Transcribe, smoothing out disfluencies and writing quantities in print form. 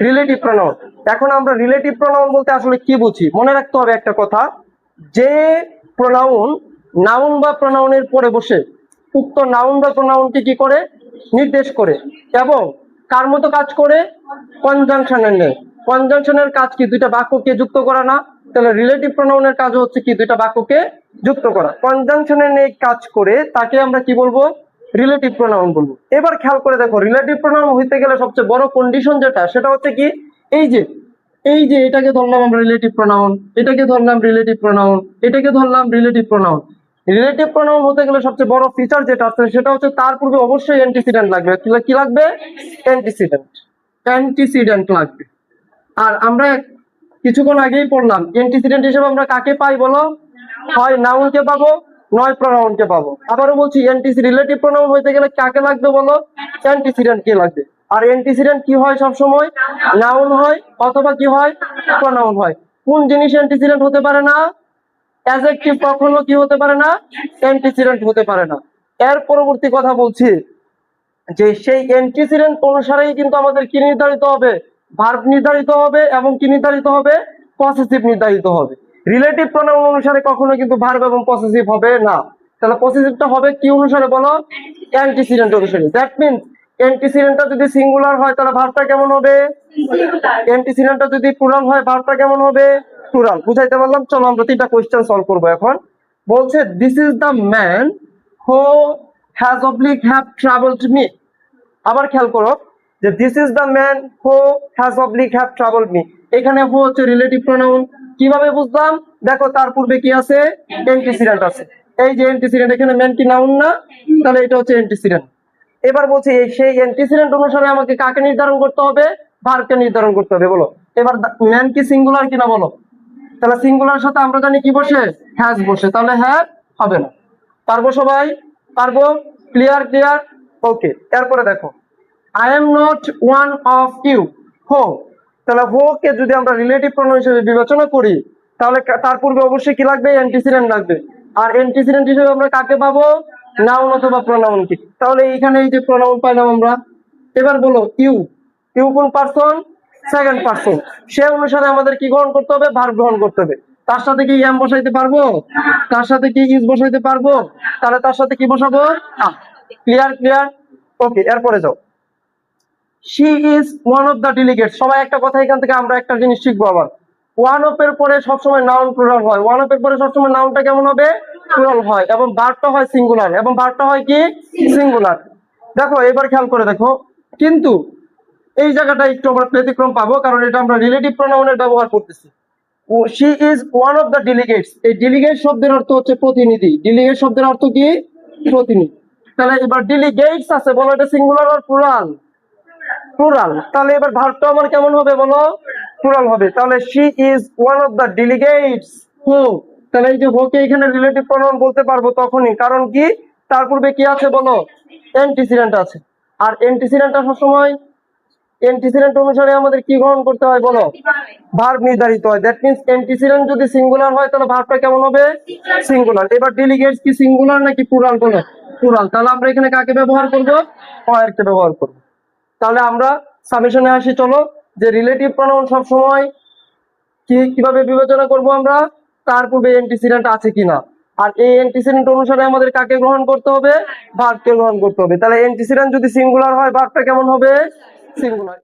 Relative pronoun. এখন আমরা relative pronoun বলতে আসলে কি বুঝি, মনে রাখতে হবে একটা কথা, যে প্রোনাউন নাউন বা প্রোনাউনের পরে বসে উক্ত নাউন বা প্রোনাউনকে কি করে নির্দেশ করে এবং কার মতো কাজ করে, কনজাংশনের নেই। কনজাংশনের কাজ কি দুইটা বাক্যকে যুক্ত করা না? তাহলে রিলেটিভ প্রোনাউনের কাজ হচ্ছে কি দুইটা বাক্যকে যুক্ত করা। কনজাংশনের নেই কাজ করে তাকে আমরা কি বলবো, রিলেটিভ প্রোনাউন বলবো। এবার খেয়াল করে দেখো, রিলেটিভ প্রোনাউন হইতে গেলে সবচেয়ে বড় কন্ডিশন যেটা, সেটা হচ্ছে কি এই যে এটাকে ধরলাম আমরা রিলেটিভ প্রোনাউন, এটাকে ধরলাম রিলেটিভ প্রোনাউন, এটাকে ধরলাম রিলেটিভ প্রোনাউন। রিলেটিভ প্রোনাউন হতে গেলে সবচেয়ে বড় ফিচার যেটা আছে সেটা হচ্ছে তার পূর্বে অবশ্যই অ্যান্টিসিডেন্ট লাগবে। কি লাগবে? অ্যান্টিসিডেন্ট লাগবে। আর আমরা কিছুক্ষণ আগেই পড়লাম অ্যান্টিসিডেন্ট হিসেবে আমরা কাকে পাই বলো? হয় নাউনকে পাবো, নয় প্রোনাউনকে পাবো। আবারও বলছি, রিলেটিভ প্রোনাউন হইতে গেলে কাকে লাগবে বলো? অ্যান্টিসিডেন্ট কে লাগবে। আর অ্যান্টিসিডেন্ট কি হয় সব সময়? নাউন হয় অথবা কি হয়? প্রোনাউন হয়। কোন জিনিস অ্যান্টিসিডেন্ট হতে পারে না? অ্যাডজেক্টিভ কখনো কি হতে পারে না? অ্যান্টিসিডেন্ট হতে পারে না। এর পরবর্তী কথা বলছি যে সেই অ্যান্টিসিডেন্ট অনুসারেই কিন্তু আমাদের কি নির্ধারিত হবে? ভার্ব নির্ধারিত হবে এবং কি নির্ধারিত হবে? পসেসিভ নির্ধারিত হবে। রিলেটিভ প্রোনাউন অনুসারে কখনো কিন্তু ভার্ব এবং পসেসিভ হবে না। তাহলে পসেসিভটা হবে কি অনুসারে বলো? অ্যান্টিসিডেন্ট অনুসারে। দ্যাট মিন্স অ্যান্টিসিডেন্টটা যদি সিঙ্গুলার হয় তাহলে ভার্বটা কেমন হবে? অ্যান্টিসিডেন্টটা যদি প্লুরাল হয় ভার্বটা কেমন হবে? প্লুরাল। বুঝাইতে পারলাম? চলো আমরা তিনটা কোশ্চেন সলভ করবো এখন। বলছে this is the man who has oblique have travelled me. আবার খেয়াল করো যে this is the man who has oblique have travelled me. এখানে হু হচ্ছে রিলেটিভ প্রোনাউন। কিভাবে বুঝলাম? দেখো তার পূর্বে কি আছে? অ্যান্টিসিডেন্ট আছে। এই যে অ্যান্টিসিডেন্ট, এখানে ম্যান কি নাউন না? তাহলে এটা হচ্ছে অ্যান্টিসিডেন্ট। এবার বলছি সেই অ্যান্টিসিডেন্ট অনুসারে আমাকে কাকে নির্ধারণ করতে হবে? ভার্বকে নির্ধারণ করতে হবে। বলো এবার ম্যান কি সিঙ্গুলার কিনা বলো? তাহলে সিঙ্গুলার সাথে আমরা জানি কি বসে? হ্যাজ বসে। তাহলে হ্যাভ হবে না। পারবো সবাই? পারবো? ক্লিয়ার? ওকে। এরপরে দেখো, I am not one of you হো। তাহলে হো কে যদি আমরা রিলেটিভ প্রোনাউন হিসেবে বিবেচনা করি তাহলে তার পূর্বে অবশ্যই কি লাগবে? অ্যান্টিসিডেন্ট লাগবে। আর অ্যান্টিসিডেন্ট হিসেবে আমরা কাকে পাবো? নাউন অথবা প্রোনাউন কি। তাহলে এইখানে এই যে প্রোনাউন পাইলাম আমরা। এবার বলো ইউ কোন পারসন? Second person. সে অনুসারে আমাদের কি গ্রহণ করতে হবে? ভার্ব গ্রহণ করতে হবে। তার সাথে কি এম বসাইতে পারবো? তার সাথে কি ইজ বসাইতে পারবো? তাহলে তার সাথে কি বসাবো? ক্লিয়ার? ওকে। এরপরে যাও, she is one of the delegates. সবাই একটা কথা এখান থেকে আমরা একটা জিনিস শিখবো আবার। ওয়ান অফ এর পরে সবসময় নাউন প্লুরাল হয়। ওয়ান অফ এর পরে সবসময় নাউনটা কেমন হবে? প্লুরাল হয় এবং ভার্বটা হয় সিঙ্গুলার। এবং ভার্বটা হয় কি? সিঙ্গুলার। দেখো এবার খেয়াল করে দেখো, কিন্তু এই জায়গাটা একটু আমরা ব্যতিক্রম পাবো, কারণ এটা আমরা রিলেটিভ প্রোনাউনের ব্যবহার করতেছি। She is one of the delegates. এই ডেলিগেট শব্দের অর্থ হচ্ছে প্রতিনিধি। ডেলিগেট শব্দের অর্থ কি? প্রতিনিধি। তাহলে এবার ডেলিগেটস আছে, বলো এটা সিঙ্গুলার আর প্লুরাল? প্লুরাল। তাহলে এবার ভার্বটা আমার কেমন হবে বলো? প্লুরাল হবে। তাহলে she is one of the delegates who. তাহলে এই যে হোকে এখানে রিলেটিভ প্রোনাউন বলতে পারবো তখনই, কারণ কি তার পূর্বে কি আছে বলো? অ্যান্টিসিডেন্ট আছে। আর অ্যান্টিসিডেন্টটা সবসময় অ্যান্টিসিডেন্ট অনুসারে আমাদের কি গ্রহণ করতে হয় বলো? ভার্ব নির্ধারিত হয়। দ্যাট মিন্স অ্যান্টিসিডেন্ট যদি সিঙ্গুলার হয় তাহলে ভার্বটা কেমন হবে? সিঙ্গুলার। এবার ডেলিগেটস কি সিঙ্গুলার নাকি প্লুরাল বলো? প্লুরাল। তাহলে আমরা এখানে কাকে ব্যবহার করব? কে ব্যবহার করব। তাহলে আমরা সামেশনে আসি। চলো, যে রিলেটিভ প্রোনাউন সব সময় কিভাবে বিবেচনা করব আমরা? তার পূর্বে অ্যান্টিসিডেন্ট আছে কিনা। আর এই অ্যান্টিসিডেন্ট অনুসারে আমাদের কাকে গ্রহণ করতে হবে? ভার্বকে গ্রহণ করতে হবে। তাহলে অ্যান্টিসিডেন্ট যদি সিঙ্গুলার হয় ভার্বটা কেমন হবে? সিঙ্গুলার।